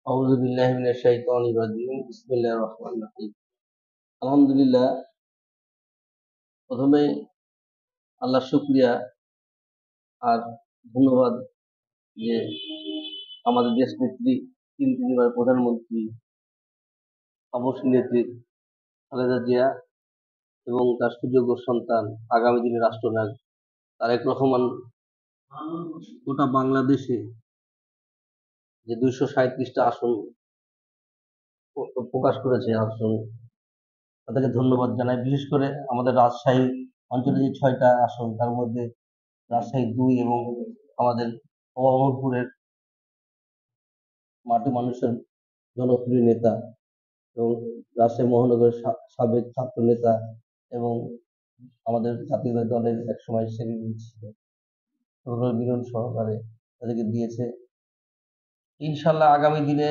আউযু বিল্লাহি মিনাশ শাইতানির রাজিম। বিসমিল্লাহির রহমানির রহিম। আলহামদুলিল্লাহ, প্রথমে আল্লাহর শুকরিয়া আর ধন্যবাদ যে আমাদের দেশ নেত্রী, তিনবার প্রধানমন্ত্রী, তপস্বী নেত্রী খালেদা জিয়া এবং তার সুযোগ্য সন্তান, আগামী দিনের রাষ্ট্রনায়ক তারেক রহমান গোটা বাংলাদেশে যে 237টা আসন প্রকাশ করেছে আসন, তাদেরকে ধন্যবাদ জানাই। বিশেষ করে আমাদের রাজশাহী অঞ্চলে যে 6টা আসন, তার মধ্যে রাজশাহী 2 এবং আমাদের অমরপুরের মাটি মানুষের জনপ্রিয় নেতা এবং রাজশাহী মহানগরের সাবেক ছাত্র নেতা এবং আমাদের জাতীয় দলের একসময় সেক্রেটারি ছিল মিলন সহকারে তাদেরকে দিয়েছে। ইনশাল্লাহ আগামী দিনে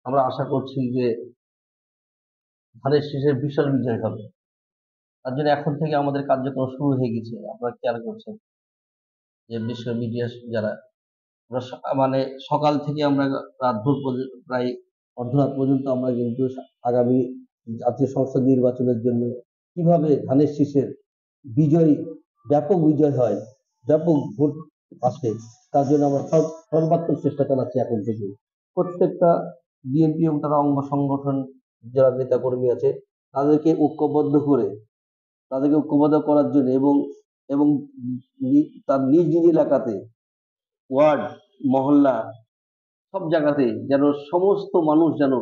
আমরা আশা করছি যে ধানের শীষের বিশাল বিজয় হবে। তার জন্য এখন থেকে আমাদের কার্যক্রম শুরু হয়ে গেছে। আপনারা খেয়াল করছেন যে বিশ্ব মিডিয়া যারা, আমরা মানে সকাল থেকে আমরা রাত ভোর প্রায় অর্ধরাত পর্যন্ত আমরা কিন্তু আগামী জাতীয় সংসদ নির্বাচনের জন্য কিভাবে ধানের শীষের বিজয়, ব্যাপক বিজয় হয়, ব্যাপক ভোট আসে, তার জন্য আমরা সর্বাত্মক চেষ্টা চালাচ্ছি এখন থেকে। প্রত্যেকটা বিএনপি এবং তারা অঙ্গ সংগঠন যারা নেতা কর্মী আছে তাদেরকে ঐক্যবদ্ধ করার জন্য এবং এবং তার নিজ নিজ এলাকাতে, ওয়ার্ড, মহল্লা, সব জায়গাতে যেন সমস্ত মানুষ যেন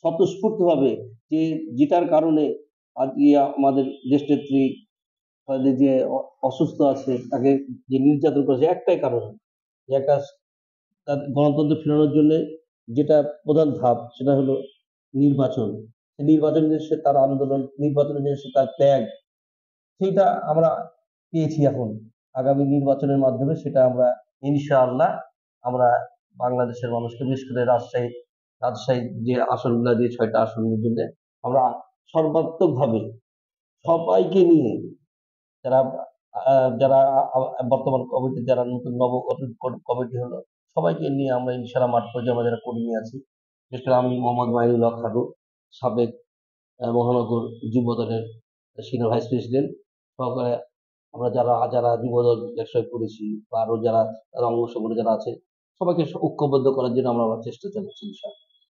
স্বতঃস্ফূর্তভাবে যে যেটার কারণে আজকে আমাদের দেশনেত্রী যে অসুস্থ আছে, তাকে যে নির্যাতন করেছে একটাই কারণ, যে একটা তার গণতন্ত্র ফেরানোর জন্য যেটা প্রধান ধাপ সেটা হলো নির্বাচন। নির্বাচনের জন্য সে তার আন্দোলন, নির্বাচনের জন্য সে তার ত্যাগ, সেইটা আমরা পেয়েছি। এখন আগামী নির্বাচনের মাধ্যমে সেটা আমরা ইনশাআল্লাহ আমরা বাংলাদেশের মানুষকে, বিশেষ করে রাজশাহী যে আসনগুলো দিয়ে 6টা আসনের জন্য আমরা সর্বাত্মকভাবে সবাইকে নিয়ে, যারা যারা বর্তমান কমিটি, যারা নতুন নবগঠিত কমিটি হলো, সবাইকে নিয়ে আমরা ইনশাআল্লাহ মাঠ পর্যায়ে আমরা যারা কর্মী আছি, বিশেষ করে আমি মোহাম্মদ মাইনুল হক খারু, সাবেক মহানগর যুব দলের সিনিয়র ভাইস প্রেসিডেন্ট সহকারে, আমরা যারা যারা যুবদল একসাথে করেছি বা আরো যারা অংশ করে যারা আছে, সবাইকে ঐক্যবদ্ধ করার জন্য আমরা চেষ্টা চালাচ্ছি ইনশাআল্লাহ।